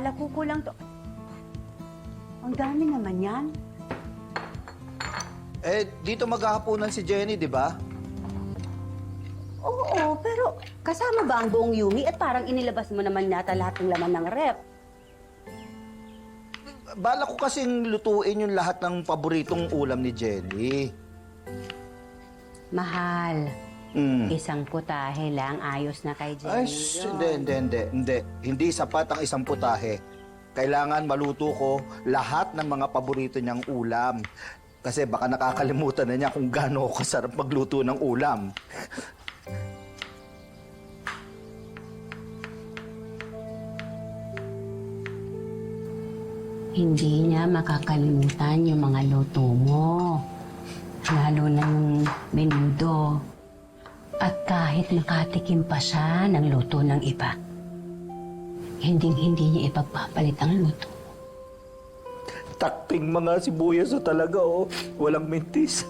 akala ko kulang to. Ang dami naman yan. Eh, dito maghahaponan si Jenny, di ba? Oo, pero kasama ba ang buong Yumi at parang inilabas mo naman nata lahat ng laman ng rep? Bala ko kasing lutuin yung lahat ng paboritong ulam ni Jenny. Mahal, isang putahe lang ayos na kay Ay, Jenny. hindi. Hindi sapat ang isang putahe. Kailangan maluto ko lahat ng mga paborito niyang ulam. Kasi baka nakakalimutan na niya kung gaano kasarap magluto ng ulam. Hindi niya makakalimutan yung mga luto mo. Lalo na yung menudo. At kahit nakatikim pa siya ng luto ng iba, hindi niya ipagpapalit ang luto. Takting mga sibuyas o talaga, oh. Walang mintis.